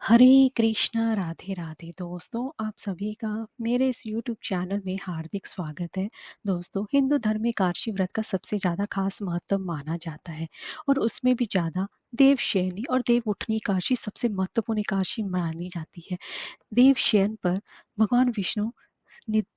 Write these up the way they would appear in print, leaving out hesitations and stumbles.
हरे कृष्णा राधे राधे दोस्तों, आप सभी का मेरे इस यूट्यूब चैनल में हार्दिक स्वागत है। दोस्तों, हिंदू धर्म में एकादशी व्रत का सबसे ज़्यादा खास महत्व माना जाता है और उसमें भी ज़्यादा देवशयनी और देव उठनी एकादशी सबसे महत्वपूर्ण एकादशी मानी जाती है। देवशयन पर भगवान विष्णु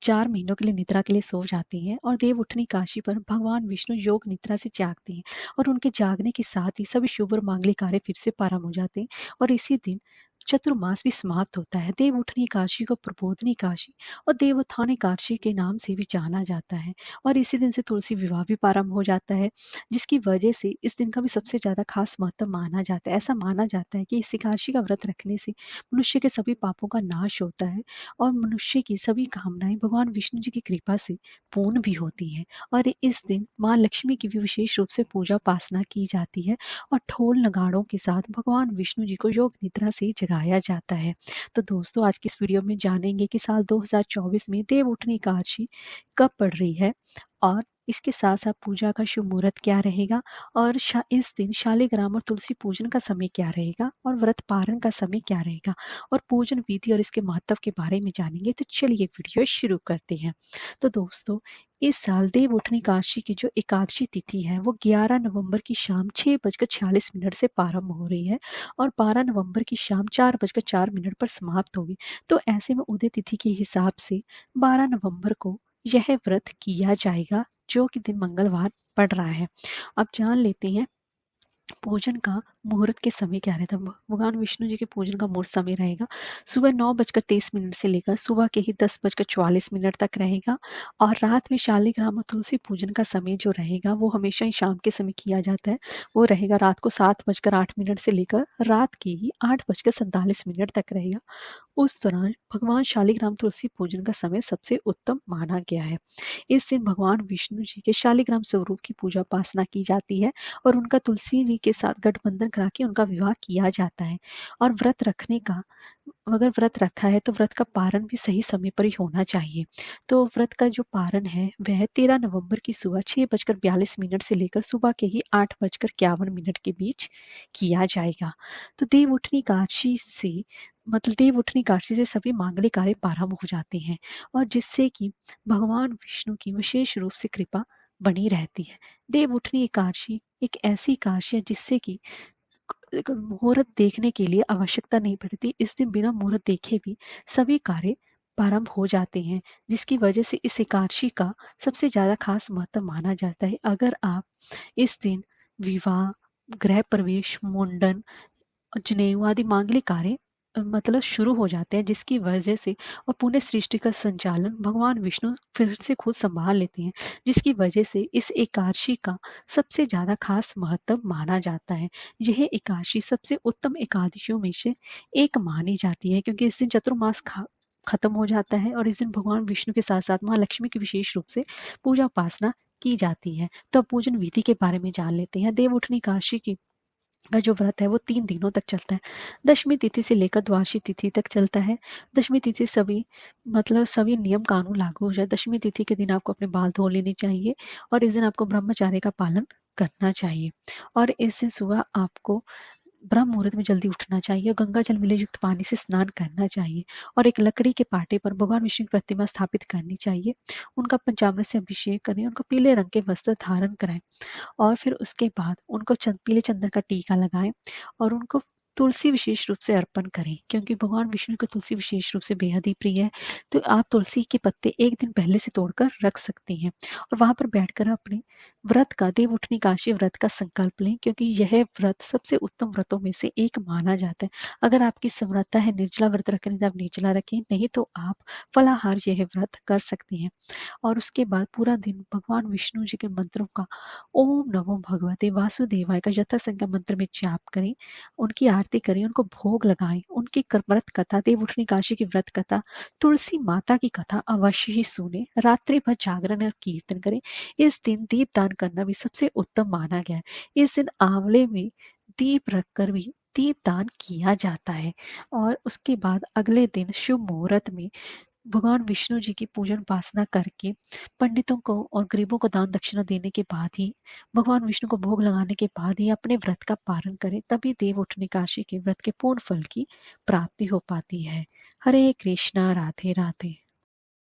4 महीनों के लिए निद्रा के लिए सो जाती हैं और देव उठनी एकादशी पर भगवान विष्णु योग निद्रा से जागते हैं और उनके जागने के साथ ही सभी शुभ और मांगलिक कार्य फिर से प्रारंभ हो जाते हैं और इसी दिन चतुर्मास भी समाप्त होता है। देव उठनी एकादशी को प्रबोधनी एकादशी और देवोत्थान एकादशी के नाम से भी जाना जाता है और इसी दिन से तुलसी विवाह भी प्रारंभ हो जाता है, जिसकी वजह से इस दिन का भी सबसे ज्यादा खास महत्व माना जाता है। ऐसा माना जाता है कि इस एकादशी का व्रत रखने से मनुष्य के सभी पापों का नाश होता है और मनुष्य की सभी कामनाएं भगवान विष्णु जी की कृपा से पूर्ण भी होती हैं। और इस दिन माँ लक्ष्मी की भी विशेष रूप से पूजा उपासना की जाती है और ढोल नगाड़ों के साथ भगवान विष्णु जी को योग निद्रा से जगाया जाता है। तो दोस्तों, आज की इस वीडियो में जानेंगे कि साल 2024 में देव उठनी एकादशी कब पड़ रही है और इसके साथ साथ पूजा का शुभ मुहूर्त क्या रहेगा और इस दिन शालिग्राम और तुलसी पूजन का समय क्या रहेगा और व्रत पारण का समय क्या रहेगा और पूजन विधि और इसके महत्व के बारे में जानेंगे। तो चलिए वीडियो शुरू करते हैं। तो दोस्तों, इस साल देव उठनी एकादशी की जो एकादशी तिथि है वो 11 नवंबर की शाम 6:46 से प्रारंभ हो रही है और 12 नवंबर की शाम 4:04 पर समाप्त होगी। तो ऐसे में उदय तिथि के हिसाब से 12 नवंबर को यह व्रत किया जाएगा, जो कि दिन मंगलवार पड़ रहा है। अब जान लेते हैं पूजन का मुहूर्त के समय क्या रहता है। भगवान विष्णु जी के पूजन का मुहूर्त समय रहेगा सुबह 9:23 से लेकर सुबह के ही 10:44 तक रहेगा और रात में शालिग्राम और तुलसी पूजन का समय जो रहेगा वो हमेशा ही शाम के समय किया जाता है। वो रहेगा रात को 7:08 से लेकर रात के ही 8:47 तक रहेगा। उस दौरान भगवान शालिग्राम तुलसी पूजन का समय सबसे उत्तम माना गया है। इस दिन भगवान विष्णु जी के शालिग्राम स्वरूप की पूजा उपासना की जाती है और उनका तुलसी जी के साथ गठबंधन करा के उनका विवाह किया जाता है। और व्रत रखने का, अगर व्रत रखा है तो व्रत का पारण भी सही समय पर ही होना चाहिए। तो व्रत का जो पारण है वह 13 नवंबर की सुबह 6:42 से लेकर सुबह के ही 8:51 के बीच किया जाएगा। तो देव उठनी एकादशी से मतलब देव उठनी एकादशी से सभी मांगलिक कार्य प्रारंभ हो जाते हैं और जिससे कि भगवान विष्णु की विशेष रूप से कृपा बनी रहती है। देव उठनी एकादशी एक ऐसी एकादशी है जिससे कि मुहूर्त देखने के लिए आवश्यकता नहीं पड़ती। इस दिन बिना मुहूर्त देखे भी सभी कार्य प्रारंभ हो जाते हैं, जिसकी वजह से इस एकादशी का सबसे ज्यादा खास महत्व माना जाता है। अगर आप इस दिन विवाह, गृह प्रवेश, मुंडन, जनेऊ आदि मांगलिक कार्य मतलब शुरू हो जाते हैं, जिसकी वजह से और पूरे सृष्टि का संचालन भगवान विष्णु फिर से खुद संभाल लेते हैं, जिसकी वजह से इस एकादशी का सबसे ज्यादा खास महत्व माना जाता है। यह एकादशी सबसे उत्तम एकादशियों में से एक मानी जाती है क्योंकि इस दिन चतुर्मास खत्म हो जाता है और इस दिन भगवान विष्णु के साथ साथ माँ लक्ष्मी की विशेष रूप से पूजा उपासना की जाती है। तो अब पूजन विधि के बारे में जान लेते हैं। देव उठनी एकादशी की का जो व्रत है वो 3 दिनों तक चलता है। दशमी तिथि से लेकर द्वादशी तिथि तक चलता है। दशमी तिथि सभी नियम कानून लागू हो जाए। दशमी तिथि के दिन आपको अपने बाल धो लेने चाहिए और इस दिन आपको ब्रह्मचार्य का पालन करना चाहिए और इस दिन सुबह आपको ब्रह्म मुहूर्त में जल्दी उठना चाहिए, गंगा जल मिले युक्त पानी से स्नान करना चाहिए और एक लकड़ी के पाटे पर भगवान विष्णु की प्रतिमा स्थापित करनी चाहिए। उनका पंचामृत से अभिषेक करें, उनको पीले रंग के वस्त्र धारण कराएं और फिर उसके बाद उनको पीले चंदन का टीका लगाएं और उनको तुलसी विशेष रूप से अर्पण करें, क्योंकि भगवान विष्णु को तुलसी विशेष रूप से बेहद ही प्रिय है। तो आप तुलसी के पत्ते एक दिन पहले से तोड़कर रख सकती हैं और वहां पर बैठकर अपने व्रत का, देव उठनी एकादशी व्रत का संकल्प लें, क्योंकि यह व्रत सबसे उत्तम व्रतों में से एक माना जाता है। अगर आपकी समर्था है निर्जला व्रत रखने तो आप निर्जला रखें, नहीं तो आप फलाहार यह व्रत कर सकते हैं। और उसके बाद पूरा दिन भगवान विष्णु जी के मंत्रों का, ओम नमो भगवते वासुदेवाय का यथा संख्या मंत्र में जाप करें, उनकी आरती करें, उनको भोग लगाएं, उनकी व्रत कथा, देव उठनी एकादशी की व्रत कथा, तुलसी माता की कथा अवश्य ही सुने, रात्रि भर जागरण और कीर्तन करें। इस दिन दीपदान करना भी सबसे उत्तम माना गया है। इस दिन आंवले में दीप रखकर भी दीपदान किया जाता है और उसके बाद अगले दिन शुभ मुहूर्त में भगवान विष्णु जी की पूजन उपासना करके पंडितों को और गरीबों को दान दक्षिणा देने के बाद ही, भगवान विष्णु को भोग लगाने के बाद ही अपने व्रत का पालन करें, तभी देव उठनी काशी के व्रत के पूर्ण फल की प्राप्ति हो पाती है। हरे कृष्णा, राधे राधे।